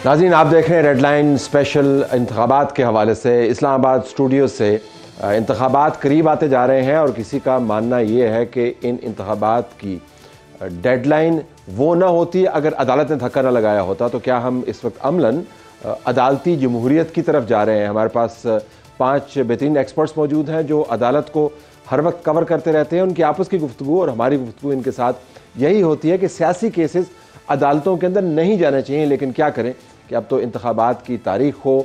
ناظرین آپ دیکھ رہے ہیں ریڈ لائن اسپیشل انتخابات کے حوالے سے اسلام آباد اسٹوڈیو سے۔ انتخابات قریب آتے جا رہے ہیں اور کسی کا ماننا یہ ہے کہ ان انتخابات کی ڈیڈ لائن وہ نہ ہوتی اگر عدالت نے دھکا نہ لگایا ہوتا۔ تو کیا ہم اس وقت عملاً عدالتی جمہوریت کی طرف جا رہے ہیں؟ ہمارے پاس 5 بہترین ایکسپرٹس موجود ہیں جو عدالت کو ہر وقت کور کرتے رہتے ہیں۔ ان کی آپس کی گفتگو اور ہماری گفتگو ان کے ساتھ یہی ہوتی ہے کہ سیاسی کیسز عدالتوں کے اندر نہیں جانے چاہیے، لیکن کیا کریں کہ اب تو انتخابات کی تاریخ ہو،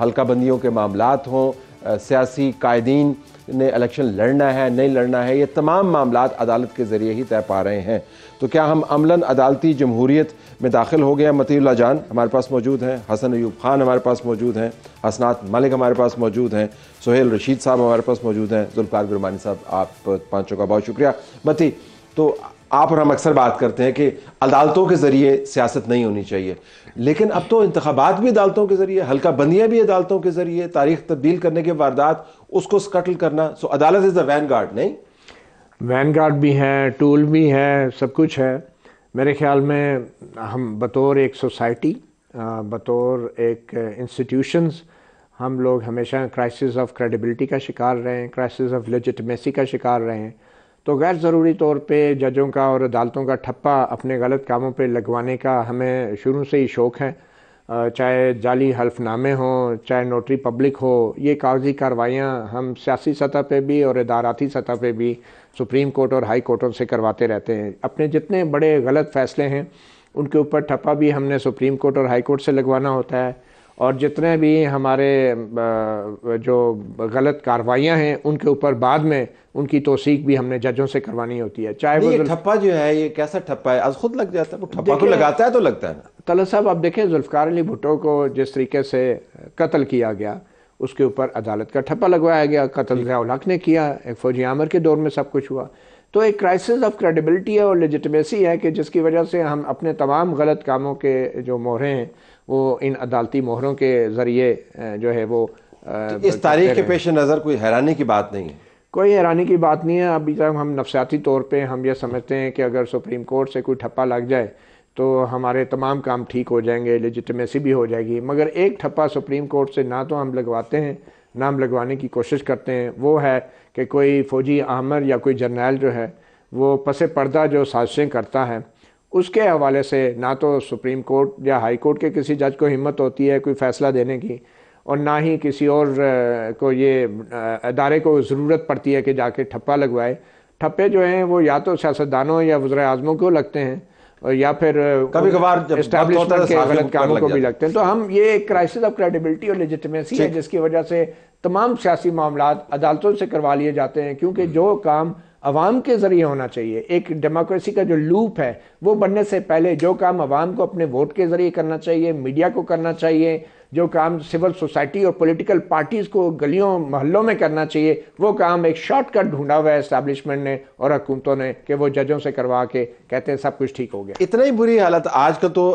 حلقہ بندیوں کے معاملات ہوں، سیاسی قائدین نے الیکشن لڑنا ہے نہیں لڑنا ہے، یہ تمام معاملات عدالت کے ذریعے ہی طے پا رہے ہیں۔ تو کیا ہم عملاً عدالتی جمہوریت میں داخل ہو گئے ہیں؟ مطیع اللہ جان ہمارے پاس موجود ہیں، حسن ایوب خان ہمارے پاس موجود ہیں، حسنات ملک ہمارے پاس موجود ہیں، سہیل رشید صاحب ہمارے پاس موجود ہیں، ذوالفقار گرمانی صاحب، آپ پانچوں کا بہت شکریہ۔ مطیع، تو آپ اور ہم اکثر بات کرتے ہیں کہ عدالتوں کے ذریعے سیاست نہیں ہونی چاہیے، لیکن اب تو انتخابات بھی عدالتوں کے ذریعے، حلقہ بندیاں بھی عدالتوں کے ذریعے، تاریخ تبدیل کرنے کے واردات اس کو سکٹل کرنا، سو عدالت از دا وین گارڈ، نہیں؟ وین گارڈ بھی ہے، ٹول بھی ہے، سب کچھ ہے۔ میرے خیال میں ہم بطور ایک سوسائٹی، بطور ایک انسٹیٹیوشنز، ہم لوگ ہمیشہ کرائسس آف کریڈیبلٹی کا شکار رہے ہیں، کرائسس آف لیجٹمیسی کا شکار رہے ہیں۔ تو غیر ضروری طور پہ ججوں کا اور عدالتوں کا ٹھپا اپنے غلط کاموں پہ لگوانے کا ہمیں شروع سے ہی شوق ہے، چاہے جعلی حلف نامے ہوں، چاہے نوٹری پبلک ہو۔ یہ کاغذی کارروائیاں ہم سیاسی سطح پہ بھی اور اداراتی سطح پہ بھی سپریم کورٹ اور ہائی کورٹوں سے کرواتے رہتے ہیں۔ اپنے جتنے بڑے غلط فیصلے ہیں ان کے اوپر ٹھپا بھی ہم نے سپریم کورٹ اور ہائی کورٹ سے لگوانا ہوتا ہے، اور جتنے بھی ہمارے جو غلط کارروائیاں ہیں ان کے اوپر بعد میں ان کی توثیق بھی ہم نے ججوں سے کروانی ہوتی ہے۔ چاہے وہ یہ ٹھپا جو ہے یہ کیسا ٹھپا ہے؟ از خود لگ جاتا ہے، وہ ٹھپا کو لگاتا ہے تو لگتا ہے نا۔ طلعت صاحب آپ دیکھیں ذوالفقار علی بھٹو کو جس طریقے سے قتل کیا گیا، اس کے اوپر عدالت کا ٹھپا لگوایا گیا، قتل ضیاء الحق نے کیا، ایک فوجی عامر کے دور میں سب کچھ ہوا۔ تو ایک کرائسس آف کریڈیبلٹی ہے اور لیجٹمیسی ہے کہ جس کی وجہ سے ہم اپنے تمام غلط کاموں کے جو مہرے ہیں وہ ان عدالتی مہروں کے ذریعے جو ہے وہ اس تاریخ کے پیش نظر کوئی حیرانی کی بات نہیں ہے؟ کوئی حیرانی کی بات نہیں ہے۔ ابھی تک ہم نفسیاتی طور پہ ہم یہ سمجھتے ہیں کہ اگر سپریم کورٹ سے کوئی ٹھپا لگ جائے تو ہمارے تمام کام ٹھیک ہو جائیں گے، لیجٹمیسی بھی ہو جائے گی۔ مگر ایک ٹھپا سپریم کورٹ سے نہ تو ہم لگواتے ہیں نہ ہم لگوانے کی کوشش کرتے ہیں، وہ ہے کہ کوئی فوجی عامر یا کوئی جرنیل جو ہے وہ پس پردہ جو سازشیں کرتا ہے، اس کے حوالے سے نہ تو سپریم کورٹ یا ہائی کورٹ کے کسی جج کو ہمت ہوتی ہے کوئی فیصلہ دینے کی، اور نہ ہی کسی اور کو یہ ادارے کو ضرورت پڑتی ہے کہ جا کے ٹھپا لگوائے۔ ٹھپے جو ہیں وہ یا تو سیاستدانوں یا وزراء اعظموں کو لگتے ہیں یا پھر کبھی کبھار اسٹیبلشمنٹ کے غلط کاموں کو بھی لگتے ہیں۔ تو ہم یہ ایک کرائسس آف کریڈیبلٹی اور لیجٹمیسی ہے جس کی وجہ سے تمام سیاسی معاملات عدالتوں سے کروا لیے جاتے ہیں، کیونکہ جو کام عوام کے ذریعے ہونا چاہیے، ایک ڈیموکریسی کا جو لوپ ہے وہ بننے سے پہلے جو کام عوام کو اپنے ووٹ کے ذریعے کرنا چاہیے، میڈیا کو کرنا چاہیے، جو کام سول سوسائٹی اور پولیٹیکل پارٹیز کو گلیوں محلوں میں کرنا چاہیے، وہ کام ایک شارٹ کٹ ڈھونڈا ہوا ہے اسٹیبلشمنٹ نے اور حکومتوں نے کہ وہ ججوں سے کروا کے کہتے ہیں سب کچھ ٹھیک ہو گیا۔ اتنا ہی بری حالت آج کا تو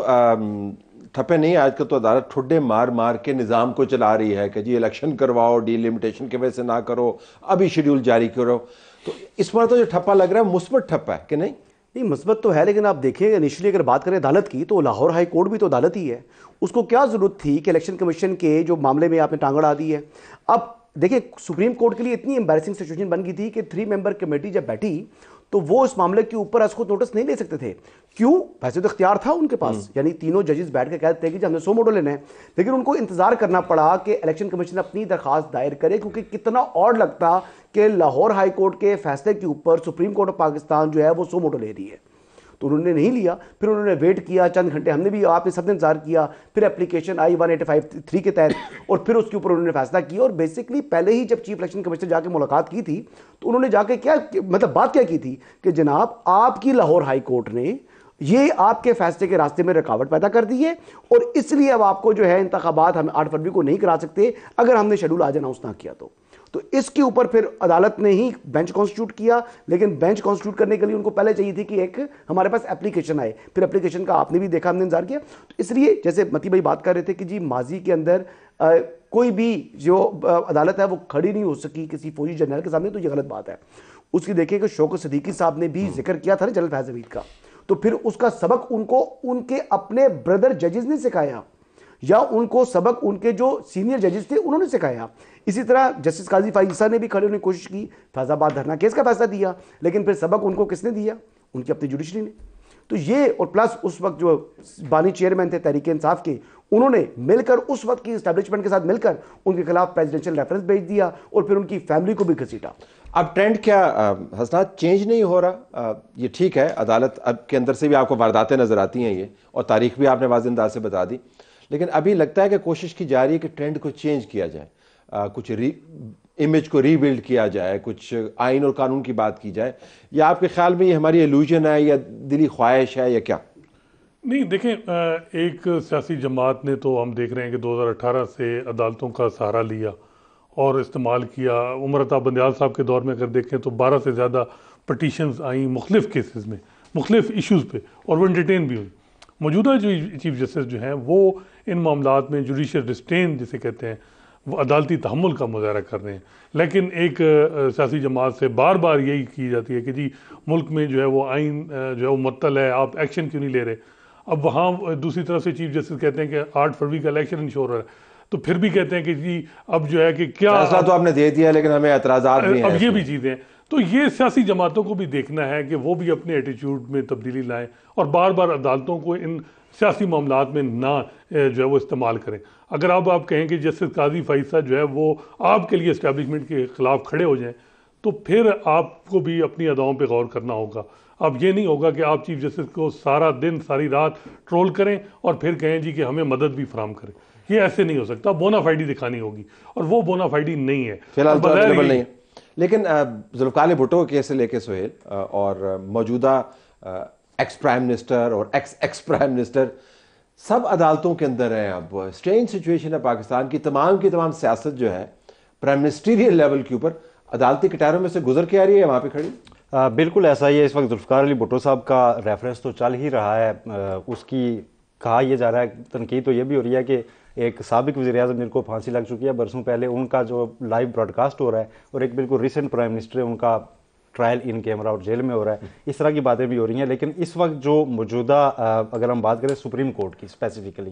ٹھپے نہیں، آج کا تو عدالت ٹھڈے مار مار کے نظام کو چلا رہی ہے کہ جی الیکشن کرواؤ، ڈی لمیٹیشن کی وجہ سے نہ کرو، ابھی شیڈیول جاری کرو۔ تو اس پر تو جو ٹھپا لگ رہا ہے مثبت ٹھپا ہے کہ نہیں؟ نہیں، مثبت تو ہے، لیکن آپ دیکھیں انیشلی اگر بات کریں عدالت کی تو لاہور ہائی کورٹ بھی تو عدالت ہی ہے۔ اس کو کیا ضرورت تھی کہ الیکشن کمیشن کے جو معاملے میں آپ نے ٹانگ اڑا دی ہے؟ اب دیکھیں سپریم کورٹ کے لیے اتنی امبیرسنگ سچویشن بن گئی تھی کہ 3 ممبر کمیٹی جب بیٹھی تو وہ اس معاملے کے اوپر از خود نوٹس نہیں لے سکتے تھے۔ کیوں؟ ویسے تو اختیار تھا ان کے پاس، یعنی تینوں ججز بیٹھ کے کہتے تھے کہ ہم نے 100 موڈل لینے ہیں، لیکن ان کو انتظار کرنا پڑا کہ الیکشن کمیشن اپنی درخواست دائر کرے، کیونکہ کتنا آڈ لگتا کہ لاہور ہائی کورٹ کے فیصلے کے اوپر سپریم کورٹ آف پاکستان جو ہے وہ 100 موڈل لے رہی ہے۔ تو انہوں نے نہیں لیا، پھر انہوں نے ویٹ کیا چند گھنٹے، ہم نے بھی، آپ نے سب نے انتظار کیا، پھر اپلیکیشن آئی 185(3) کے تحت، اور پھر اس کے اوپر انہوں نے فیصلہ کیا۔ اور بیسکلی پہلے ہی جب چیف الیکشن کمشنر جا کے ملاقات کی تھی تو انہوں نے جا کے کیا مطلب بات کیا کی تھی کہ جناب آپ کی لاہور ہائی کورٹ نے یہ آپ کے فیصلے کے راستے میں رکاوٹ پیدا کر دی ہے، اور اس لیے اب آپ کو جو ہے انتخابات ہم 8 فروری کو نہیں کرا سکتے اگر ہم نے شیڈول آج اناؤنس نہ کیا تو اس کے اوپر پھر عدالت نے ہی بینچ کانسٹیٹیوٹ کیا، لیکن بینچ کانسٹیٹیوٹ کرنے کے لیے ان کو پہلے چاہیے تھی کہ ایک ہمارے پاس اپلیکیشن آئے، پھر اپلیکیشن کا آپ نے بھی دیکھا، ہم نے انتظار کیا۔ تو اس لیے جیسے متی بھائی بات کر رہے تھے کہ جی ماضی کے اندر کوئی بھی جو عدالت ہے وہ کھڑی نہیں ہو سکی کسی فوجی جنرل کے سامنے، تو یہ غلط بات ہے۔ اس کی دیکھیں کہ شوکت صدیقی صاحب نے بھی ذکر کیا تھا نا جنرل فیض حمید کا، تو پھر اس کا سبق ان کو ان کے اپنے بردر ججز نے سکھایا یا ان کو سبق ان کے جو سینئر ججز تھے انہوں نے سکھایا. اسی طرح جسٹس قاضی فائز عیسیٰ نے بھی کھڑے ہونے کی کوشش کی, فیض آباد دھرنا کیس کا فیصلہ دیا, لیکن پھر سبق ان کو کس نے دیا؟ ان کی اپنی جوڈیشری نے. تو یہ, اور پلس اس وقت جو بانی چیئرمین تھے تحریک انصاف کے, انہوں نے مل کر اس وقت کی اسٹیبلشمنٹ کے ساتھ مل کر ان کے خلاف پریزیڈنشل ریفرنس بھیج دیا اور پھر ان کی فیملی کو بھی گھسیٹا. اب ٹرینڈ کیا حسنات چینج نہیں ہو رہا؟ یہ ٹھیک ہے عدالت اب کے اندر سے بھی آپ کو وارداتیں نظر آتی ہیں یہ, اور تاریخ بھی آپ نے واضح انداز سے بتا دی, لیکن ابھی لگتا ہے کہ کوشش کی جا رہی ہے کہ ٹرینڈ کو چینج کیا جائے, کچھ امیج کو ری بلڈ کیا جائے, کچھ آئین اور قانون کی بات کی جائے, یا آپ کے خیال میں یہ ہماری ایلوژن ہے یا دلی خواہش ہے یا کیا؟ نہیں دیکھیں, ایک سیاسی جماعت نے تو ہم دیکھ رہے ہیں کہ 2018 سے عدالتوں کا سہارا لیا اور استعمال کیا. عمر عطا بندیال صاحب کے دور میں اگر دیکھیں تو 12 سے زیادہ پٹیشنز آئیں مختلف کیسز میں, مختلف ایشوز پہ, اور وہ انٹرٹین بھی ہوئی. موجودہ جو چیف جسٹس جو ہیں وہ ان معاملات میں جوڈیشل ریسٹین جسے کہتے ہیں, وہ عدالتی تحمل کا مظاہرہ کر رہے ہیں. لیکن ایک سیاسی جماعت سے بار بار یہی کی جاتی ہے کہ جی ملک میں جو ہے وہ آئین جو ہے وہ معطل ہے, آپ ایکشن کیوں نہیں لے رہے. اب وہاں دوسری طرف سے چیف جسٹس کہتے ہیں کہ 8 فروری کا الیکشن انشور ہے, تو پھر بھی کہتے ہیں کہ جی اب جو ہے کہ کیا فیصلہ تو آپ نے دے دیا لیکن ہمیں اعتراضات بھی ہیں. اب یہ بھی چیزیں ہیں. تو یہ سیاسی جماعتوں کو بھی دیکھنا ہے کہ وہ بھی اپنے ایٹیچیوڈ میں تبدیلی لائیں اور بار بار عدالتوں کو ان سیاسی معاملات میں نہ جو ہے وہ استعمال کریں. اگر آپ کہیں کہ جسٹس قاضی فائز جو ہے وہ آپ کے لیے اسٹیبلشمنٹ کے خلاف کھڑے ہو جائیں, تو پھر آپ کو بھی اپنی اداؤں پہ غور کرنا ہوگا. اب یہ نہیں ہوگا کہ آپ چیف جسٹس کو سارا دن ساری رات ٹرول کریں اور پھر کہیں جی کہ ہمیں مدد بھی فراہم کریں. یہ ایسے نہیں ہو سکتا. بونا فائڈی دکھانی ہوگی, اور وہ بونا فائڈی نہیں ہے فی الحال, تو اویلیبل نہیں ہے. لیکن ذوالفقار علی بھٹو کے کیس سے لے کے سہیل, اور موجودہ ایکس پرائم منسٹر اور ایکس پرائم منسٹر سب عدالتوں کے اندر ہیں. اب اسٹرینج سچویشن ہے پاکستان کی تمام سیاست جو ہے پرائم منسٹریل لیول کے اوپر عدالتی کٹاروں میں سے گزر کے آ رہی ہے, وہاں پہ کھڑی. بالکل ایسا ہی ہے. اس وقت ذوالفقار علی بھٹو صاحب کا ریفرنس تو چل ہی رہا ہے. اس کی کہا یہ جا رہا ہے, تنقید تو یہ بھی ہو رہی ہے کہ ایک سابق وزیر اعظم جن کو پھانسی لگ چکی ہے برسوں پہلے, ان کا جو لائیو براڈ کاسٹ ہو رہا ہے, اور ایک بالکل ریسنٹ پرائم منسٹر ہے ان کا ٹرائل ان کیمرہ اور جیل میں ہو رہا ہے. اس طرح کی باتیں بھی ہو رہی ہیں. لیکن اس وقت جو موجودہ اگر ہم بات کریں سپریم کورٹ کی اسپیسیفکلی,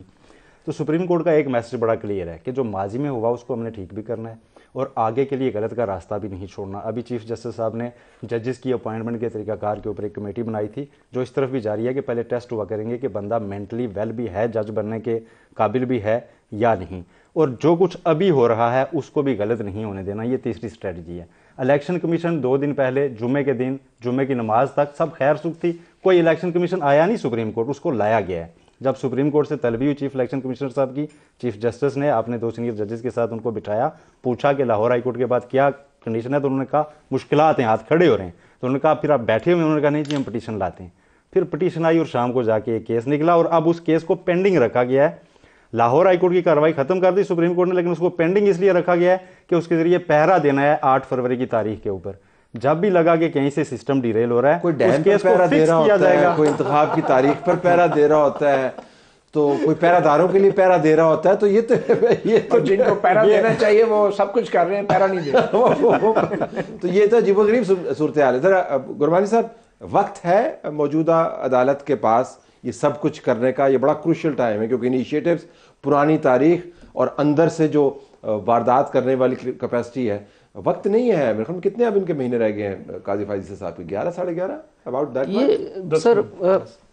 تو سپریم کورٹ کا ایک میسج بڑا کلیئر ہے کہ جو ماضی میں ہوا اس کو ہم نے ٹھیک بھی کرنا ہے, اور آگے کے لیے غلط کا راستہ بھی نہیں چھوڑنا. ابھی چیف جسٹس صاحب نے ججز کی اپوائنٹمنٹ کے طریقہ کار کے اوپر ایک کمیٹی بنائی تھی جو اس طرف بھی جاری ہے کہ پہلے ٹیسٹ ہوا کریں گے کہ بندہ مینٹلی ویل بھی ہے, جج بننے کے قابل بھی ہے یا نہیں, اور جو کچھ ابھی ہو رہا ہے اس کو بھی غلط نہیں ہونے دینا. یہ تیسری اسٹریٹجی ہے. الیکشن کمیشن 2 دن پہلے جمعے کے دن جمعے کی نماز تک سب خیر سکھ تھی, کوئی الیکشن کمیشن آیا نہیں سپریم کورٹ, اس کو لایا گیا ہے. جب سپریم کورٹ سے طلبی ہوئی چیف الیکشن کمشنر صاحب کی, چیف جسٹس نے اپنے 2 سینئر ججز کے ساتھ ان کو بٹھایا, پوچھا کہ لاہور ہائی کورٹ کے بعد کیا کنڈیشن ہے, تو انہوں نے کہا مشکلات ہیں, ہاتھ کھڑے ہو رہے ہیں. تو انہوں نے کہا پھر آپ بیٹھے ہوئے, انہوں نے کہا نہیں جی ہم پٹیشن لاتے ہیں. پھر پٹیشن آئی اور شام کو جا کے ایک کیس نکلا, اور اب اس کیس کو پینڈنگ رکھا گیا ہے. لاہور ہائی کورٹ کی کارروائی ختم کر دی سپریم کورٹ نے, لیکن اس کو پینڈنگ اس لیے رکھا گیا ہے کہ اس کے ذریعے پہرا دینا ہے 8 فروری کی تاریخ کے اوپر. جب بھی لگا کہ کہیں سے سسٹم ڈیریل ہو رہا ہے, کوئی ڈیم پر پہرا دے رہا ہوتا ہے, کوئی انتخاب کی تاریخ پر پہرا دے رہا ہوتا ہے, تو کوئی پہرا داروں کے لیے پہرا دے رہا ہوتا ہے. تو یہ تو جن کو پہرا دینا چاہیے وہ سب کچھ کر رہے ہیں, پہرا نہیں دے رہے. تو یہ تو عجیب و غریب صورتحال ہے. ذرا گربانی صاحب, وقت ہے موجودہ عدالت کے پاس یہ سب کچھ کرنے کا؟ یہ بڑا کروشل ٹائم ہے کیونکہ انیشیٹوز پرانی تاریخ اور اندر سے جو واردات کرنے والی کیپیسٹی ہے, وقت نہیں ہے. میرے خیال میں کتنے اب ان کے مہینے رہ گئے ہیں قاضی فائز عیسیٰ صاحب کے؟ 11 ساڑھے 11 اباؤٹ دیٹ. یہ سر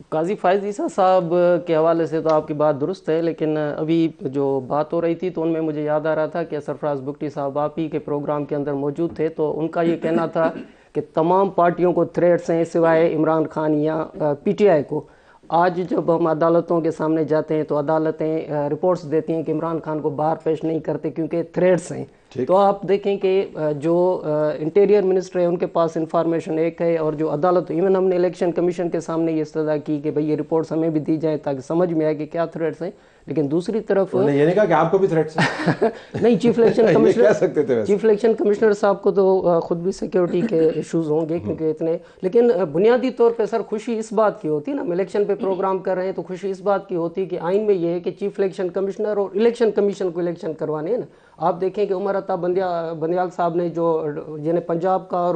قاضی فائز عیسیٰ صاحب کے حوالے سے تو آپ کی بات درست ہے, لیکن ابھی جو بات ہو رہی تھی تو ان میں مجھے یاد آ رہا تھا کہ سرفراز بگٹی صاحب آپ ہی کے پروگرام کے اندر موجود تھے, تو ان کا یہ کہنا تھا کہ تمام پارٹیوں کو تھریٹس ہیں سوائے عمران خان یا پی ٹی آئی کو. آج جب ہم عدالتوں کے سامنے جاتے ہیں تو عدالتیں رپورٹس دیتی ہیں کہ عمران خان کو باہر پیش نہیں کرتے کیونکہ تھریٹس ہیں. تو آپ دیکھیں کہ جو انٹیریئر منسٹر ہے ان کے پاس انفارمیشن ایک ہے, اور جو عدالت, ایون ہم نے الیکشن کمیشن کے سامنے یہ استدعا کی کہ بھئی یہ رپورٹس ہمیں بھی دی جائیں تاکہ سمجھ میں آئے کہ کیا تھریٹس ہیں, لیکن دوسری طرف یہ نہیں کہا کہ آپ کو بھی تھریٹس ہیں. نہیں, چیف الیکشن کمشنر صاحب کو تو خود بھی سیکیورٹی کے ایشوز ہوں گے کیونکہ اتنے, لیکن بنیادی طور پہ سر خوشی اس بات کی ہوتی ہے نا, ہم الیکشن پہ پروگرام کر رہے ہیں تو خوشی اس بات کی ہوتی ہے کہ آئین میں یہ ہے کہ چیف الیکشن کمشنر اور الیکشن کمیشن کو الیکشن کروانے ہیں نا. آپ دیکھیں کہ عمر عطا بندیال صاحب نے جو جنہیں پنجاب کا اور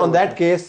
on that case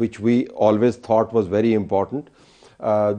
which we always thought was very important।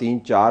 3, 4,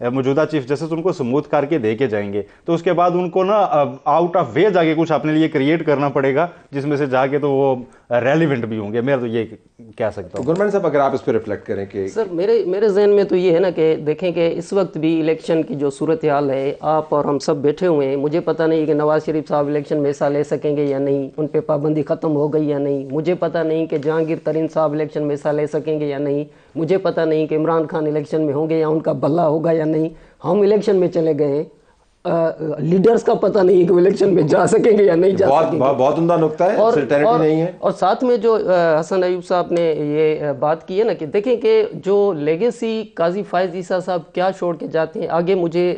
موجودہ چیف جسٹس ان کو سموتھ کر کے دے کے جائیں گے, تو اس کے بعد ان کو نا آؤٹ آف وے جا کے کچھ اپنے لیے کریٹ کرنا پڑے گا جس میں سے جا کے تو وہ ریلیونٹ بھی ہوں گے. میں تو یہ کہہ سکتا ہوں. گورنمنٹ صاحب اگر آپ اس پہ ریفلیکٹ کریں کہ سر میرے ذہن میں تو یہ ہے نا کہ دیکھیں کہ اس وقت بھی الیکشن کی جو صورتحال ہے, آپ اور ہم سب بیٹھے ہوئے ہیں, مجھے پتہ نہیں کہ نواز شریف صاحب الیکشن میں حصہ لے سکیں گے یا نہیں, ان پہ پابندی ختم ہو گئی یا نہیں, مجھے پتہ نہیں کہ جہانگیر ترین صاحب الیکشن میں حصہ لے سکیں گے یا نہیں, مجھے پتہ نہیں کہ عمران خان الیکشن میں ہوں گے یا ان کا بھلا ہوگا یا نہیں. ہم الیکشن میں چلے گئے ہیں, لیڈرز کا پتہ نہیں کہ وہ الیکشن میں جا سکیں گے یا نہیں جا سکیں گے. بہت عمدہ نقطہ ہے, سرٹینٹی نہیں ہے. اور ساتھ میں جو حسن ایوب صاحب نے یہ بات کی ہے نا کہ دیکھیں کہ جو لیگیسی قاضی فائز عیسیٰ صاحب کیا چھوڑ کے جاتے ہیں, آگے مجھے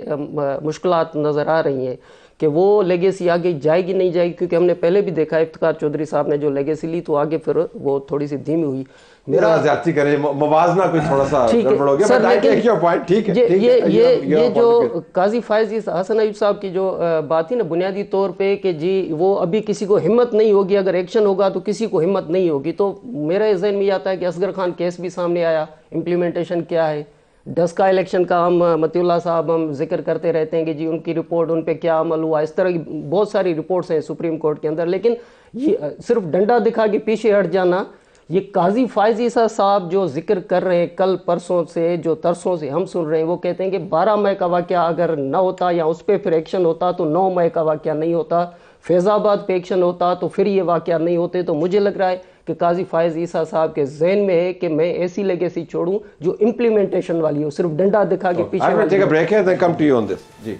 مشکلات نظر آ رہی ہیں کہ وہ لیگیسی آگے جائے گی نہیں جائے گی, کیونکہ ہم نے پہلے بھی دیکھا افتخار چودھری صاحب نے جو لیگیسی لی تو آگے پھر وہ تھوڑی سی دھیمی ہوئی. میرا زیادتی کرے موازنہ کچھ تھوڑا سا گڑبڑ ہو گیا. یہ جو قاضی فائز حسن ایوب صاحب کی جو بات تھی نا بنیادی طور پہ کہ جی وہ ابھی کسی کو ہمت نہیں ہوگی, اگر ایکشن ہوگا تو کسی کو ہمت نہیں ہوگی, تو میرے ذہن میں یہ آتا ہے کہ اصغر خان کیس بھی سامنے آیا, امپلیمنٹیشن کیا ہے, ڈسکا الیکشن کا ہم متی اللہ صاحب ہم ذکر کرتے رہتے ہیں کہ جی ان کی رپورٹ, ان پہ کیا عمل ہوا, اس طرح کی بہت ساری رپورٹس ہیں سپریم کورٹ کے اندر. لیکن یہ صرف ڈنڈا دکھا کے پیچھے ہٹ جانا, یہ قاضی فائز عیسیٰ صاحب جو ذکر کر رہے ہیں کل پرسوں سے, جو ترسوں سے ہم سن رہے ہیں, وہ کہتے ہیں کہ 12 مئی کا واقعہ اگر نہ ہوتا یا اس پہ پھر ایکشن ہوتا تو 9 مئی کا واقعہ نہیں ہوتا, فیض آباد پہ ایکشن ہوتا تو پھر یہ واقعہ نہیں ہوتے. تو مجھے لگ رہا ہے کہ قاضی فائز عیسیٰ صاحب کے ذہن میں ہے کہ میں ایسی لیگیسی چھوڑوں جو امپلیمنٹیشن والی ہو, صرف ڈنڈا دکھا کے پیچھے. جی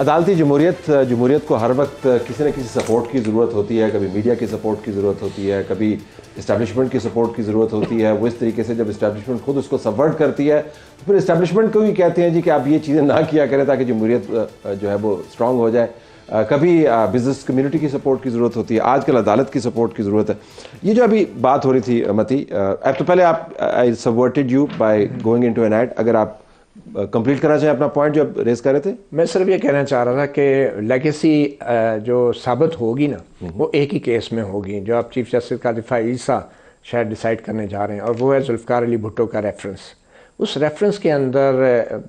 عدالتی جمہوریت کو ہر وقت کسی نہ کسی سپورٹ کی ضرورت ہوتی ہے, کبھی میڈیا کی سپورٹ کی ضرورت ہوتی ہے, کبھی اسٹیبلشمنٹ کی سپورٹ کی ضرورت ہوتی ہے. وہ اس طریقے سے جب اسٹیبلشمنٹ خود اس کو سبورٹ کرتی ہے تو پھر اسٹیبلشمنٹ کو بھی کہتے ہیں جی کہ آپ یہ چیزیں نہ کیا کریں تاکہ جمہوریت جو ہے وہ اسٹرانگ ہو جائے. کبھی بزنس کمیونٹی کی سپورٹ کی ضرورت ہوتی ہے, آج کل عدالت کی سپورٹ کی ضرورت ہے. یہ جو ابھی بات ہو رہی تھی متی, اب تو پہلے آپ I supported you by going into an ad, اگر آپ کمپلیٹ کرنا چاہیں اپنا پوائنٹ جو ریز کر رہے تھے. میں صرف یہ کہنا چاہ رہا تھا کہ لیگیسی جو ثابت ہوگی نا وہ ایک ہی کیس میں ہوگی جو آپ چیف جسٹس قاضی فائز عیسیٰ شاید ڈیسائیڈ کرنے جا رہے ہیں, اور وہ ہے ذوالفقار علی بھٹو کا ریفرنس. اس ریفرنس کے اندر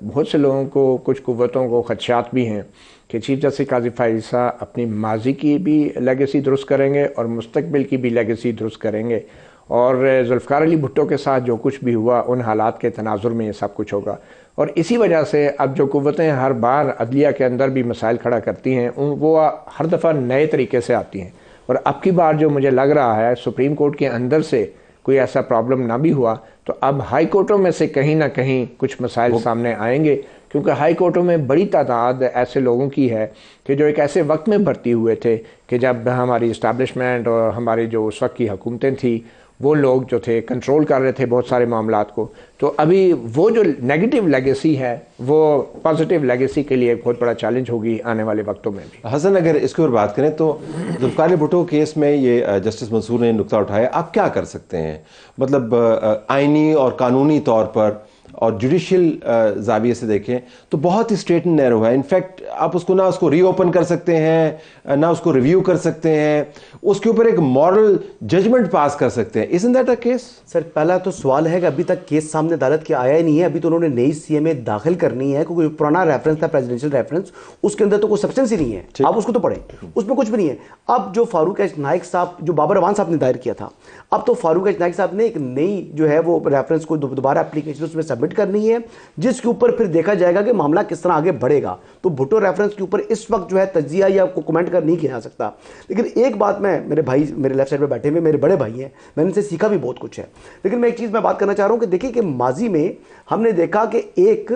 بہت سے لوگوں کو, کچھ قوتوں کو خدشات بھی ہیں کہ چیف جسٹس قاضی فائز عیسیٰ اپنی ماضی کی بھی لیگیسی درست کریں گے اور مستقبل کی بھی لیگیسی درست کریں گے, اور ذوالفقار علی بھٹو کے ساتھ جو کچھ بھی ہوا ان حالات کے تناظر میں یہ سب کچھ ہوگا. اور اسی وجہ سے اب جو قوتیں ہر بار عدلیہ کے اندر بھی مسائل کھڑا کرتی ہیں وہ ہر دفعہ نئے طریقے سے آتی ہیں, اور اب کی بار جو مجھے لگ رہا ہے سپریم کورٹ کے اندر سے کوئی ایسا پرابلم نہ بھی ہوا تو اب ہائی کورٹوں میں سے کہیں نہ کہیں کچھ مسائل سامنے آئیں گے, کیونکہ ہائی کورٹوں میں بڑی تعداد ایسے لوگوں کی ہے کہ جو ایک ایسے وقت میں بھرتی ہوئے تھے کہ جب ہماری اسٹیبلشمنٹ اور ہماری جو اس وقت کی حکومتیں تھیں وہ لوگ جو تھے کنٹرول کر رہے تھے بہت سارے معاملات کو. تو ابھی وہ جو نیگیٹو لیگیسی ہے وہ پازیٹیو لیگیسی کے لیے ایک بہت بڑا چیلنج ہوگی آنے والے وقتوں میں بھی. حسن اگر اس کے اوپر بات کریں تو ذوالفقار علی بھٹو کیس میں یہ جسٹس منصور نے نقطہ اٹھایا, آپ کیا کر سکتے ہیں مطلب آئینی اور قانونی طور پر اور جوڈیشل زاویے سے دیکھیں تو بہت ہی اسٹریٹ اینڈ نیرو ہے. انفیکٹ آپ اس کو نہ اس کو ری اوپن کر سکتے ہیں نہ اس کو ریویو کر سکتے ہیں, اس کے اوپر ایک مورل ججمنٹ پاس کر سکتے ہیں. isn't that a case؟ سر پہلا تو سوال ہے کہ ابھی تک کیس سامنے عدالت کے آیا ہی نہیں ہے, ابھی تو انہوں نے نئی سی ایم اے داخل کرنی ہے, کیونکہ پرانا ریفرنس تھا پریزیڈنشیل ریفرنس, اس کے اندر تو کوئی سبسٹنس ہی نہیں ہے, آپ اس کو تو پڑھیں, اس میں کچھ بھی نہیں ہے. اب جو فاروق ایچ نائک صاحب جو بابر اعوان صاحب نے دائر کیا تھا, اب تو فاروق ایچ نائک صاحب نے ایک نئی جو ہے وہ ریفرنس کو دوبارہ اپلیکیشن اس میں سبمٹ کرنی ہے, جس کے اوپر پھر دیکھا جائے گا کہ معاملہ کس طرح آگے بڑھے گا. تو بھٹو ریفرنس کے اوپر اس وقت جو ہے تجزیہ یا کومنٹ کر نہیں کیا جا سکتا. لیکن ایک بات میں, میرے بھائی میرے لیفٹ سائڈ پہ بیٹھے ہوئے میرے بڑے بھائی ہیں, میں نے ان سے سیکھا بھی بہت کچھ ہے. لیکن میں ایک چیز میں بات کرنا چاہ رہا ہوں کہ دیکھیں کہ ماضی میں ہم نے دیکھا کہ ایک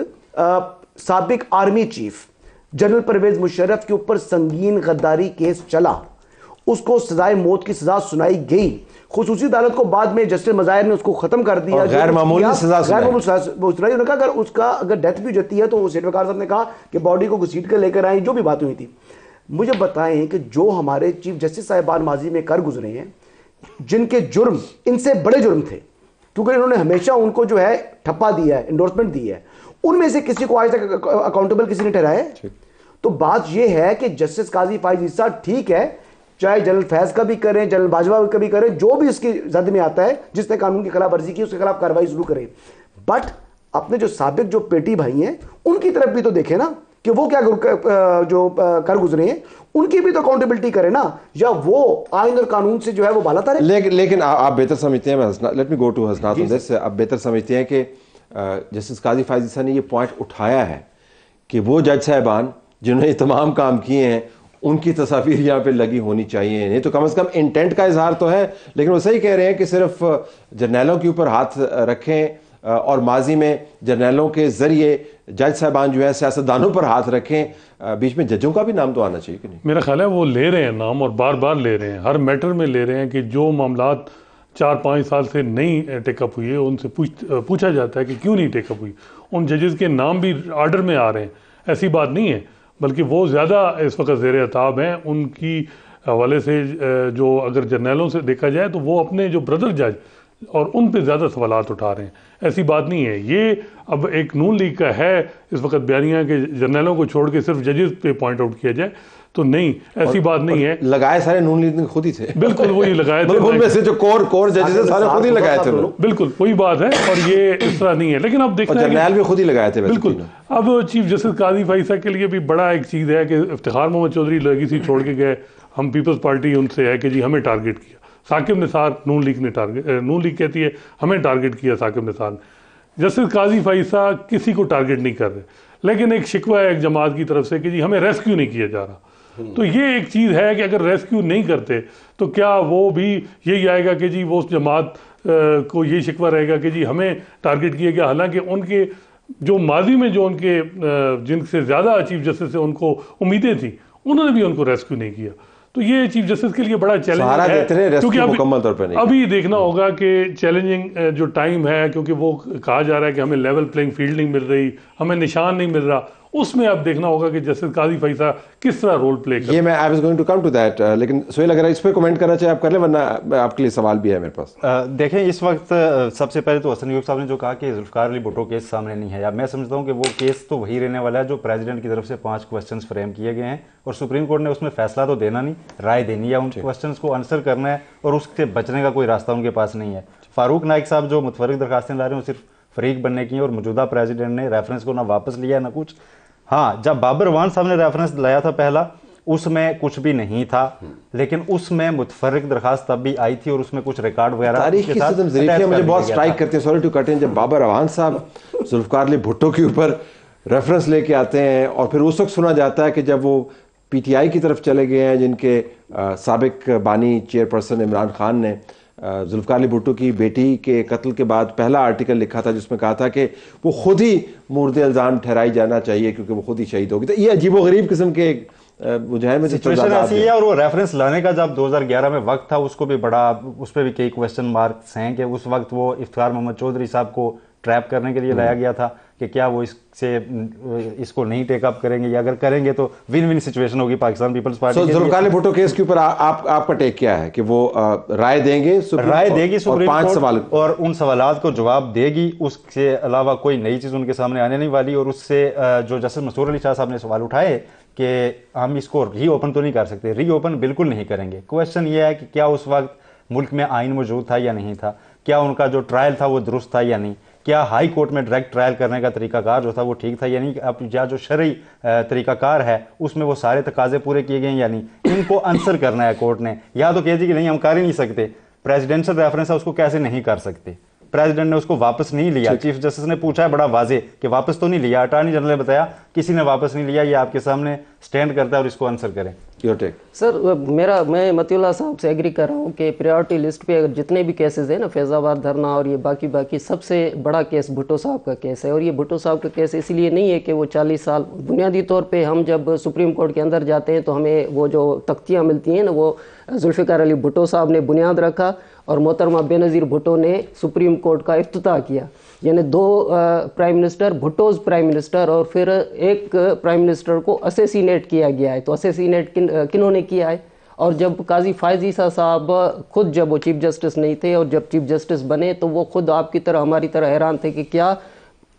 سابق army chief general Pervez Musharraf کے اوپر سنگین غداری کیس چلا, اس کو سزائے موت کی سزا سنائی گئی. خصوصی عدالت کو بعد میں جسٹس مظاہر نے اس کو ختم کر دیا, غیر معمولی سزا سنائی. انہوں نے کہا اگر اس کا اگر ڈیتھ بھی ہو جاتی ہے تو وہ سیٹ وقار صاحب نے کہا کہ باڈی کو گھسیٹ کر لے کر آئیں, جو بھی باتیں ہوئی تھی. مجھے بتائیں کہ جو ہمارے چیف جسٹس صاحبان ماضی میں کر گزرے ہیں جن کے جرم ان سے بڑے جرم تھے, کیونکہ انہوں نے ہمیشہ ان کو جو ہے ٹھپا دیا ہے, انڈورسمنٹ دی ہے, ان میں سے کسی کو آج تک اکاؤنٹیبل کسی نے ٹھہرایا ہے؟ تو بات یہ ہے کہ جسٹس قاضی فائز عیسیٰ ٹھیک ہے چاہے جنرل فیض کا بھی کریں, جنرل باجوہ کا بھی کریں, جو بھی اس کی زد میں آتا ہے, جس نے قانون کی خلاف ورزی کی اس کے خلاف کارروائی ضرور کریں. بٹ اپنے جو سابق جو پیٹی بھائی ہیں ان کی طرف بھی تو دیکھیں نا کہ وہ کیا جو کر گزرے ہیں, ان کی بھی تو اکاؤنٹیبلٹی کریں نا, یا وہ آئین اور قانون سے جو ہے وہ بالا تر ہے. لیکن آپ بہتر سمجھتے ہیں, لیٹ می گو ٹو حسنات آن دس, آپ بہتر سمجھتے ہیں کہ جسٹس قاضی فائز عیسیٰ نے یہ پوائنٹ اٹھایا ہے کہ وہ جج صاحبان جنہوں نے یہ تمام کام کیے ہیں ان کی تصاویر یہاں پہ لگی ہونی چاہیے, نہیں تو کم از کم انٹینٹ کا اظہار تو ہے. لیکن وہ صحیح کہہ رہے ہیں کہ صرف جرنیلوں کے اوپر ہاتھ رکھیں اور ماضی میں جرنیلوں کے ذریعے جج صاحبان جو ہے سیاستدانوں پر ہاتھ رکھیں, بیچ میں ججوں کا بھی نام تو آنا چاہیے کہ نہیں؟ میرا خیال ہے وہ لے رہے ہیں نام, اور بار بار لے رہے ہیں, ہر میٹر میں لے رہے ہیں کہ جو معاملات 4-5 سال سے نہیں ٹیک اپ ہوئی ہے ان سے پوچھا جاتا ہے کہ کیوں نہیں ٹیک اپ ہوئی. ان ججز کے نام بھی آرڈر میں آ رہے ہیں, ایسی بات نہیں ہے, بلکہ وہ زیادہ اس وقت زیر عتاب ہیں. ان کی حوالے سے جو اگر جرنیلوں سے دیکھا جائے تو وہ اپنے جو بردر جج اور ان پہ زیادہ سوالات اٹھا رہے ہیں. ایسی بات نہیں ہے. یہ اب ایک نون لیگ کا ہے اس وقت بیانیہ کہ جرنیلوں کو چھوڑ کے صرف ججز پہ پوائنٹ آؤٹ کیا جائے, تو نہیں, ایسی بات نہیں ہے. لگائے سارے نون لیگ نے خود ہی تھے, بالکل وہی لگائے تھے, ان میں سے جو کور ججز ہیں سارے خود ہی لگائے تھے, بالکل وہی بات ہے, اور یہ اس طرح نہیں ہے. لیکن اب دیکھنا ہے جرنیل بھی خود ہی لگائے تھے. بالکل. اب چیف جسٹس قاضی فائز عیسیٰ کے لیے بھی بڑا ایک چیز ہے کہ افتخار محمد چودھری لیگیسی چھوڑ کے گئے, ہم پیپلز پارٹی ان سے ہے کہ جی ہمیں ٹارگٹ کیا. ثاقب نثار نون لیگ کہتی ہے ہمیں ٹارگٹ کیا ثاقب نثار نے. جسٹس قاضی فائز عیسیٰ کسی کو ٹارگٹ نہیں کر رہے, لیکن ایک شکوہ ہے ایک جماعت کی طرف سے کہ جی ہمیں ریسکیو نہیں کیا جا رہا. تو یہ ایک چیز ہے کہ اگر ریسکیو نہیں کرتے تو کیا وہ بھی یہی آئے گا کہ جی وہ اس جماعت کو یہ شکوہ رہے گا کہ جی ہمیں ٹارگٹ کیا گیا, حالانکہ ان کے جو ماضی میں جو ان کے جن سے زیادہ چیف جسٹس سے ان کو امیدیں تھیں انہوں نے بھی ان کو ریسکیو نہیں کیا. تو یہ چیف جسٹس کے لیے بڑا چیلنج ہے, کیونکہ ابھی دیکھنا ہوگا کہ چیلنجنگ جو ٹائم ہے, کیونکہ وہ کہا جا رہا ہے کہ ہمیں لیول پلینگ فیلڈ نہیں مل رہی, ہمیں نشان نہیں مل رہا, اس میں اب دیکھنا ہوگا کہ جسٹس قاضی فائز عیسیٰ کس طرح رول پلے کریں. یہ میں I was going to come to that, لیکن سہیل اگر اس پہ کومنٹ کرنا چاہے آپ کر لیں, ورنہ آپ کے لیے سوال بھی ہے میرے پاس. دیکھیں اس وقت سب سے پہلے تو حسن ایوب صاحب نے جو کہا کہ ذوالفقار علی بھٹو کیس سامنے نہیں ہے, میں سمجھتا ہوں کہ وہ کیس تو وہی رہنے والا ہے جو پریزیڈنٹ کی طرف سے 5 کوسچنز فریم کیے گئے ہیں, اور سپریم کورٹ نے اس میں فیصلہ تو دینا نہیں, رائے دینی ہے, ان کوسچنز کو آنسر کرنا ہے, اور اس سے بچنے کا کوئی راستہ ان کے پاس نہیں ہے. فاروق نائک صاحب جو متفرق درخواستیں لا رہے ہیں وہ صرف فریق بننے کی ہیں, اور موجودہ پریزیڈنٹ نے ریفرنس کو نہ واپس لیا نہ کچھ. ہاں, جب بابر وان صاحب نے ریفرنس لایا تھا پہلا, اس میں کچھ بھی نہیں تھا, لیکن اس میں متفرق درخواست تب بھی آئی تھی, اور اس میں کچھ ریکارڈ وغیرہ تاریخ کی صدم ظریفیاں مجھے بہت سٹرائک کرتے ہیں, سوری ٹو کٹ ان, جب بابر اوان صاحب ذوالفقار علی بھٹو کے اوپر ریفرنس لے کے آتے ہیں, اور پھر اس وقت سنا جاتا ہے کہ جب وہ پی ٹی آئی کی طرف چلے گئے ہیں, جن کے سابق بانی چیئر پرسن عمران خان نے ذوالفقار علی بھٹو کی بیٹی کے قتل کے بعد پہلا آرٹیکل لکھا تھا جس میں کہا تھا کہ وہ خود ہی مورد الزام ٹھہرائی جانا چاہیے کیونکہ وہ خود ہی شہید ہوگی. تو یہ عجیب و غریب قسم کے مجھے سچویشن ایسی ہے, اور وہ ریفرنس لانے کا جب 2011 میں وقت تھا, اس کو بھی بڑا, اس پہ بھی کئی کویسچن مارکس ہیں کہ اس وقت وہ افتخار محمد چودھری صاحب کو ٹریپ کرنے کے لیے لایا گیا تھا کہ کیا وہ اس کو نہیں ٹیک اپ کریں گے, یا اگر کریں گے تو ون ون سچویشن ہوگی Pakistan Peoples party. Zulfiqar Ali Bhutto case کے اوپر آپ کا ٹیک کیا ہے کہ وہ رائے دیں گے سپریم کورٹ, اور ان سوالات کو جواب دے گی, اس سے علاوہ کوئی نئی چیز ان کے سامنے آنے نہیں والی. اور اس سے جو جسٹس مسرور علی شاہ صاحب نے سوال اٹھائے کہ ہم اس کو ری اوپن تو نہیں کر سکتے, ری اوپن بالکل نہیں کریں گے. کویشچن یہ ہے کہ کیا اس وقت ملک میں آئین موجود تھا یا نہیں تھا, کیا ان کا جو ٹرائل تھا وہ درست تھا یا نہیں, کیا ہائی کورٹ میں ڈائریکٹ ٹرائل کرنے کا طریقہ کار جو تھا وہ ٹھیک تھا یا نہیں, اب جو شرعی طریقہ کار ہے اس میں وہ سارے تقاضے پورے کیے گئے یا نہیں. ان کو آنسر کرنا ہے کورٹ نے, یا تو کہہ دی کہ نہیں ہم کر ہی نہیں سکتے, پریزیڈنشل ریفرنس ہے اس کو کیسے نہیں کر سکتے, پریزیڈنٹ نے اس کو واپس نہیں لیا, چیف جسٹس نے پوچھا ہے بڑا واضح کہ واپس تو نہیں لیا, اٹارنی جنرل نے بتایا کسی نے واپس نہیں لیا, یہ آپ کے سامنے سٹینڈ کرتا ہے اور اس کو آنسر کریں. سر میں متی اللہ صاحب سے ایگری کر رہا ہوں کہ پریورٹی لسٹ پہ اگر جتنے بھی کیسز ہیں نا, فیض آباد دھرنا اور یہ باقی سب سے بڑا کیس بھٹو صاحب کا کیس ہے. اور یہ بھٹو صاحب کا کیس اس لیے نہیں ہے کہ وہ 40 سال, بنیادی طور پہ ہم جب سپریم کورٹ کے اندر جاتے ہیں تو ہمیں وہ جو تختیاں ملتی ہیں نا, وہ ذوالفقار علی بھٹو صاحب نے بنیاد رکھا اور محترمہ بے نظیر بھٹو نے سپریم کورٹ کا افتتاح کیا. یعنی 2 پرائم منسٹر, بھٹوز پرائم منسٹر, اور پھر ایک پرائم منسٹر کو اسیسینیٹ کیا گیا ہے. تو اسیسینیٹ کنہوں نے کیا ہے؟ اور جب قاضی فائز عیسیٰ صاحب خود جب وہ چیف جسٹس نہیں تھے اور جب چیف جسٹس بنے تو وہ خود آپ کی طرح ہماری طرح حیران تھے کہ کیا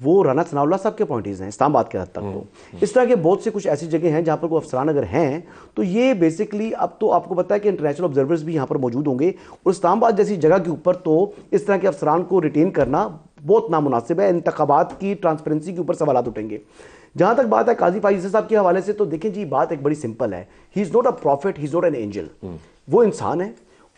وہ رانا ثناء اللہ صاحب کے اپوائنٹیز ہیں اسلام آباد کے حد تک. تو اس طرح کے بہت سے کچھ ایسی جگہ ہیں جہاں پر کوئی افسران اگر ہیں تو یہ بیسکلی اب تو آپ کو پتہ ہے کہ انٹرنیشنل آبزرورز بھی یہاں پر موجود ہوں گے, اور اسلام آباد جیسی جگہ کے اوپر تو اس طرح کے افسران کو ریٹین کرنا بہت نامناسب ہے. انتخابات کی ٹرانسپیرنسی کے اوپر سوالات اٹھیں گے. جہاں تک بات ہے قاضی فائز عیسی صاحب کے حوالے سے, تو دیکھیں جی بات ایک بڑی سمپل ہے. He is not a prophet, he is not an angel. وہ انسان ہے,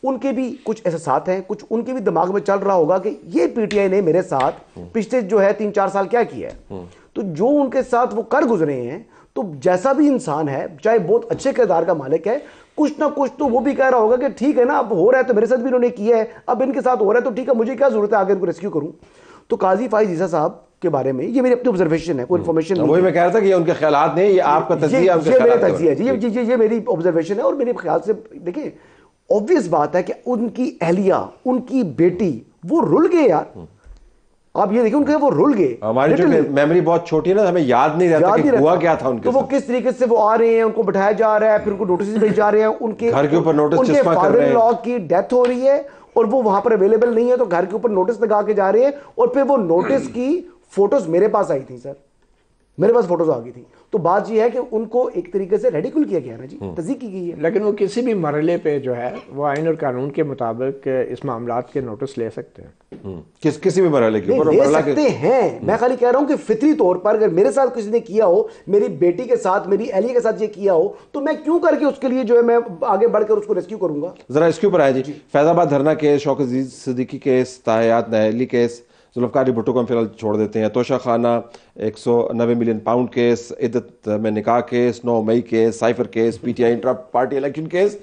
ان کے بھی کچھ احساسات ہیں, کچھ ان کے بھی دماغ میں چل رہا ہوگا کہ یہ پی ٹی آئی نے میرے ساتھ پچھلے جو ہے 3-4 سال کیا کیا ہے. تو جو ان کے ساتھ وہ کر گزرے ہیں, تو جیسا بھی انسان ہے, چاہے بہت اچھے کردار کا مالک ہے, کچھ نہ کچھ تو وہ بھی کہہ رہا ہوگا کہ ٹھیک ہے نا, اب ہو رہا ہے تو میرے ساتھ بھی انہوں نے کیا ہے, اب ان کے ساتھ ہو رہا ہے تو ٹھیک ہے, مجھے کیا ضرورت ہے آگے ان کو ریسکیو کروں. تو قاضی فائز عیسی صاحب کے بارے میں یہ میری اپنی آبزرویشن ہے, کوئی انفارمیشن وہی میں کہہ رہا تھا کہ یہ ان کے خیالات نہیں, یہ آپ کا تجزیہ, یہ میری آبزرویشن ہے. اور میرے خیال سے دیکھیں obvious بات ہے کہ ان کی اہلیہ, ان کی بیٹی وہ رل گئے یار. آپ یہ دیکھیں ان کے وہ رل گئے. ہماری جو میموری بہت چھوٹی ہے نا, ہمیں یاد نہیں رہتا کہ ہوا کیا تھا ان کے ساتھ. تو وہ کس طریقے سے وہ آ رہے ہیں, ان کو بٹھایا جا رہا ہے, پھر ان کو نوٹسز بھیجے جا رہے ہیں, ان کے گھر کے اوپر نوٹس چسپاں کر رہے ہیں, لا کی ڈیتھ ہو رہی ہے اور وہ وہاں پر اویلیبل نہیں ہے, تو گھر کے اوپر نوٹس لگا کے جا رہے ہیں. اور پھر وہ نوٹس کی فوٹوز میرے پاس آئی تھیں سر, میرے پاس فوٹوز آ گئی تھیں. تو بات یہ ہے کہ ان کو ایک طریقے سے ریڈیکل کیا گیا نا جی, تضییق کی گئی ہے. لیکن وہ کسی بھی مرحلے پہ جو ہے وہ آئین اور قانون کے مطابق اس معاملات کے نوٹس لے سکتے ہیں. کسی بھی مرحلے کے اوپر لے سکتے ہیں. میں خالی کہہ رہا ہوں کہ فطری طور پر اگر میرے ساتھ کسی نے کیا ہو, میری بیٹی کے ساتھ, میری اہلیہ کے ساتھ یہ کیا ہو, تو میں کیوں کر کے اس کے لیے جو ہے میں آگے بڑھ کر اس کو ریسکیو کروں گا. ذرا اس کے اوپر آئے جی. فیض آباد دھرنا کیس, شوکت صدیقی کیس, تاحیات نہیلی کیس, ذوالفقار علی بھٹو کو ہم فی الحال چھوڑ دیتے ہیں, توشہ خانہ 190 ملین پاؤنڈ کیس, عدت میں نکاح case, 9 May case, cipher case, P T I intra party election case.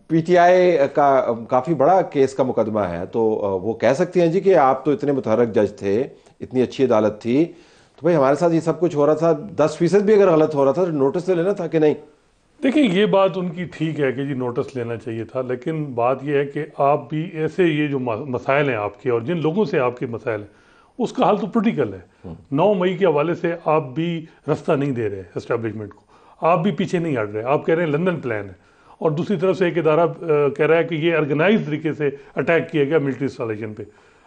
P T I کا کافی بڑا کیس کا مقدمہ ہے, تو وہ کہہ سکتی ہیں جی کہ آپ تو اتنے متحرک جج تھے, اتنی اچھی عدالت تھی, تو بھائی ہمارے ساتھ یہ سب کچھ ہو رہا تھا, 10% بھی اگر غلط ہو رہا تھا تو نوٹس تو لینا تھا کہ نہیں. دیکھیں یہ بات ان کی ٹھیک ہے کہ جی نوٹس لینا چاہیے تھا, لیکن بات یہ ہے کہ آپ بھی ایسے یہ جو مسائل ہیں آپ کے اور جن لوگوں سے آپ کے مسائل ہیں اس کا حل تو پولیٹیکل ہے. 9 مئی کے حوالے سے آپ بھی رستہ نہیں دے رہے اسٹیبلشمنٹ کو, آپ بھی پیچھے نہیں ہٹ رہے, آپ کہہ رہے ہیں لندن پلان ہے, اور دوسری طرف سے ایک ادارہ کہہ رہا ہے کہ یہ آرگنائز طریقے سے اٹیک کیا گیا ملٹری انسٹالیشن پہ.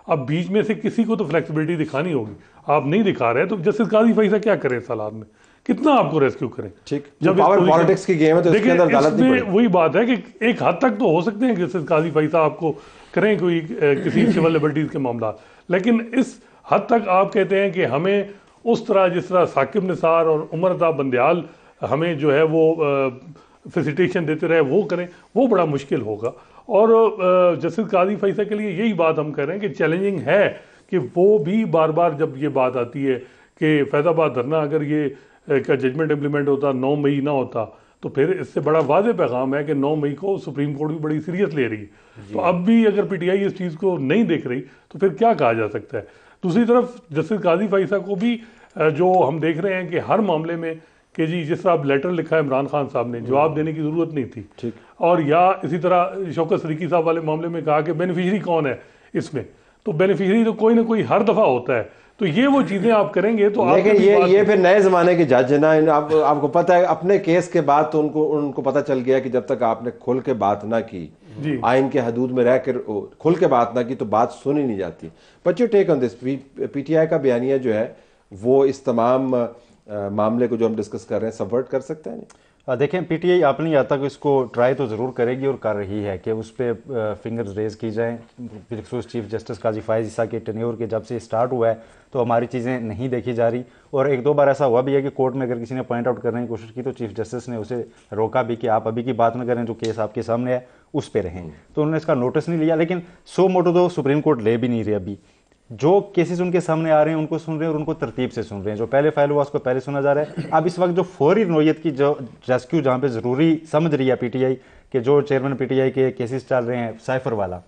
اب بیچ میں سے کسی کو تو فلیکسیبلٹی دکھانی ہوگی, آپ نہیں دکھا رہے, تو جسٹس قاضی فائزہ کیا کریں اس حالات میں, کتنا آپ کو ریسکیو کریں. ٹھیک, جب پاور پالیٹکس کی گیم ہے تو اس کے اندر عدالت نہیں پڑے. وہی بات ہے کہ ایک حد تک تو ہو سکتے ہیں کہ جسٹس قاضی فائزہ آپ کو کریں کوئی کسی سول لبرٹیز کے معاملات, لیکن اس حد تک آپ کہتے ہیں کہ ہمیں اس طرح جس طرح ثاقب نثار اور عمر عطا بندیال ہمیں جو ہے وہ فیسیٹیشن دیتے رہے وہ کریں, وہ بڑا مشکل ہوگا. اور جسٹس قاضی فائزہ کے لیے یہی بات ہم کہہ رہے ہیں کہ چیلنجنگ ہے کہ وہ بھی بار بار جب یہ بات آتی ہے کہ فیض آباد دھرنا اگر یہ کا ججمنٹ امپلیمنٹ ہوتا 9 مئی نہ ہوتا, تو پھر اس سے بڑا واضح پیغام ہے کہ 9 مئی کو سپریم کورٹ بھی بڑی سیریس لے رہی ہے. تو اب بھی اگر پی ٹی آئی اس چیز کو نہیں دیکھ رہی تو پھر کیا کہا جا سکتا ہے. دوسری طرف جسٹس قاضی فائزہ کو بھی جو ہم دیکھ رہے ہیں کہ ہر معاملے میں کہ جی جس طرح اب لیٹر لکھا ہے عمران خان صاحب نے, جواب دینے کی ضرورت نہیں تھی, اور یا اسی طرح شوکت صدیقی صاحب والے معاملے میں کہا کہ بینیفیشری کون ہے اس میں, تو بینیفیشری تو کوئی نہ کوئی ہر دفعہ ہوتا ہے. تو یہ وہ چیزیں آپ کریں گے تو لیکن یہ پھر نئے زمانے کے جج ہیں نا, آپ کو پتہ ہے اپنے کیس کے بعد تو ان کو پتہ چل گیا کہ جب تک آپ نے کھل کے بات نہ کی, آئین کے حدود میں رہ کر کھل کے بات نہ کی, تو بات سنی نہیں جاتی. But you take on this, P T I کا بیانیہ جو ہے وہ اس تمام معاملے کو جو ہم ڈسکس کر رہے ہیں سبورٹ کر سکتے ہیں. دیکھیں پی ٹی آئی آپ نہیں آتا کہ اس کو ٹرائی تو ضرور کرے گی اور کر رہی ہے کہ اس پہ فنگرز ریز کی جائیں. بالخصوص چیف جسٹس قاضی فائز عیسیٰ کے ٹینیور کے جب سے اسٹارٹ ہوا ہے تو ہماری چیزیں نہیں دیکھی جا رہی, اور 1-2 بار ایسا ہوا بھی ہے کہ کورٹ میں اگر کسی نے پوائنٹ آؤٹ کرنے کی کوشش کی تو چیف جسٹس نے اسے روکا بھی کہ آپ ابھی کی بات نہ کریں, جو کیس آپ کے سامنے ہے اس پہ رہیں. تو انہوں نے اس کا نوٹس نہیں لیا, لیکن سو موٹو تو سپریم کورٹ لے بھی نہیں رہی. ابھی جو کیسز ان کے سامنے آ رہے ہیں ان کو سن رہے ہیں اور ان کو ترتیب سے سن رہے ہیں. جو پہلے فائل ہوا اس کو پہلے سنا جا رہا ہے. اب اس وقت جو فوری نوعیت کی جو ریسکیو جہاں پہ ضروری سمجھ رہی ہے پی ٹی آئی کہ جو چیئرمین پی ٹی آئی کے کیسز چل رہے ہیں سائفر والا,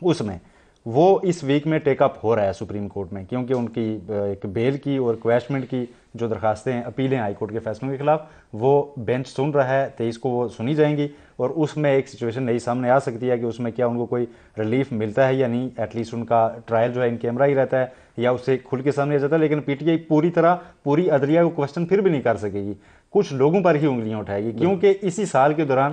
اس میں وہ اس ویک میں ٹیک اپ ہو رہا ہے سپریم کورٹ میں, کیونکہ ان کی ایک بیل کی اور کویشمنٹ کی جو درخواستیں ہیں, اپیلیں ہائی کورٹ کے فیصلوں کے خلاف, وہ بینچ سن رہا ہے. 23 کو وہ سنی جائیں گی اور اس میں ایک سچویشن نئی سامنے آ سکتی ہے کہ اس میں کیا ان کو کوئی ریلیف ملتا ہے یا نہیں. ایٹ لیسٹ ان کا ٹرائل جو ہے ان کیمرہ ہی رہتا ہے یا اسے کھل کے سامنے آ جاتا ہے, لیکن پی ٹی آئی پوری عدلیہ کو کوشچن پھر بھی نہیں کر سکے گی, کچھ لوگوں پر ہی انگلیاں اٹھائے گی, کیونکہ اسی سال کے دوران